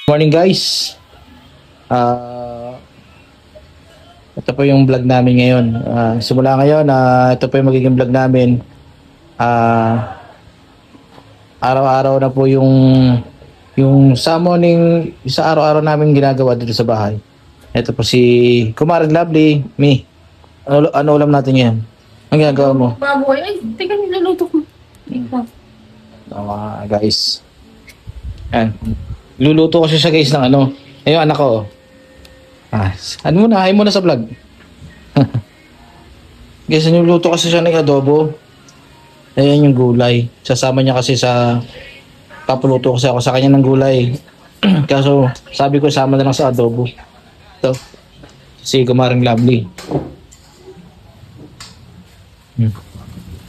Morning guys. Ah, ito po yung vlog namin ngayon. Simula ngayon, ito po yung magiging vlog namin. Araw-araw na po yung summoning sa araw-araw namin ginagawa dito sa bahay. Ito po si Kumarin Lovely, me. Ano ulam natin ngayon? Ang ginagawa mo? Baboy. Ay, teka, niluluto ko. Tingnan. Guys. Yan. Luluto kasi siya guys ng ano. Ayun anak ko. Ano muna, hay muna sa vlog. Guys, niluluto kasi siya ng adobo. Ayan yung gulay. Sasama niya kasi sa papuluto kasi ako sa kanya ng gulay. Kaso sabi ko sama na lang sa adobo. Ito. Si Kumaring Lovely.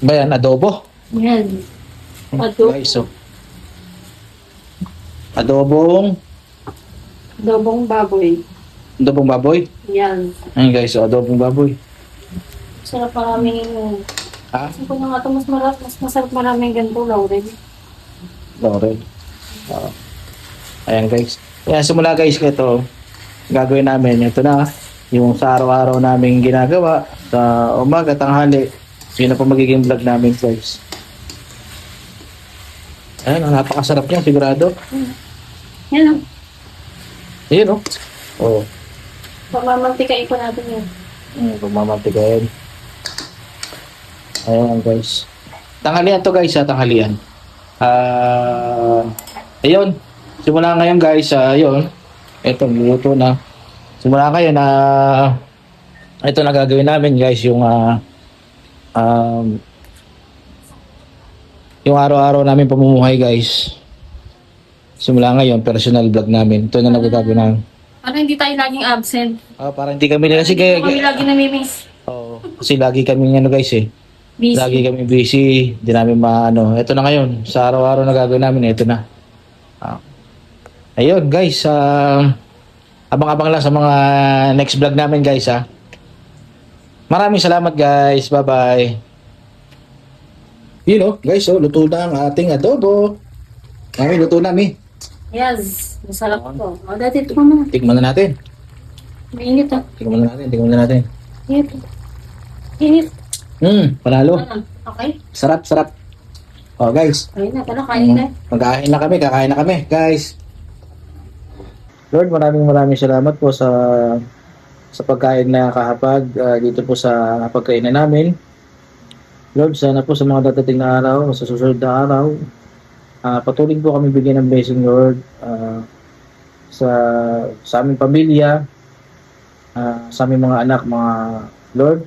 Ba yan, adobo? Yan. Adobo. Guys, so. Adobong Baboy. Adobong baboy? Yan. Ayun guys, so adobong baboy. Sarap maraming Ha? Kasi ko na nga ito, mas masarap maraming ganito, Laurel. Laurel. Ayan guys. Kaya simula guys, ito gagawin namin. Ito na yung sa araw-araw namin ginagawa sa umaga, tanghali. Yun na po magiging vlog namin guys. Ayan, napakasarap niya, sigurado. Yan o. Ayun oh. Oo. Pamamantikai ko natin yan. Pagmamantigayan. Ayan guys. Tanghalian to guys, tanghalian. Ayun. Simula ngayon guys, ayun. Ito, luto na. Simula ngayon, ito na gagawin namin guys, yung araw-araw namin pamumuhay guys. Simula ngayon, personal vlog namin. Ito na nagagawin namin. Para hindi tayo laging absent. Para hindi kami nila, sige. Hindi kami lagi namimiss. Oo, kasi lagi kami guys eh. Busy. Lagi kami busy, di namin maano. Ito na ngayon, sa araw-araw na gagawin namin, ito na. Ayun guys, abang-abang lang sa mga next vlog namin guys ha. Maraming salamat guys, bye-bye. Yun oh, guys, luto na ang ating adobo. Mami, luto na mi. Yes. Masarap to. O, dati ito muna. Tikman na natin. Mainit ah. Tikman na natin. Init. Init. Panalo. Okay. Sarap. Oh guys. Kain na. Pala, kain na. Kakain na kami, guys. Lord, maraming salamat po sa pagkain na kahapag dito po sa pagkainan namin. Lord, sana po sa mga dadating na araw, sa susunod na araw, patuloy po kami bigyan ng blessing, Lord, sa aming pamilya, sa aming mga anak, mga Lord.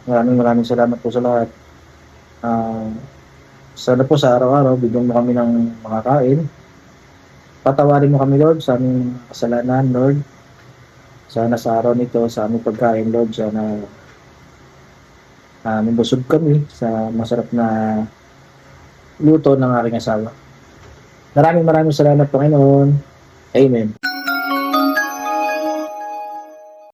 Maraming salamat po sa lahat. Sana po sa araw-araw, bigyan mo kami ng makakain. Patawarin mo kami, Lord, sa aming kasalanan, Lord. Sana sa araw nito, sa aming pagkain, Lord, sana mabusog kami sa masarap na luto ng aking asawa. Maraming salamat, Panginoon. Amen.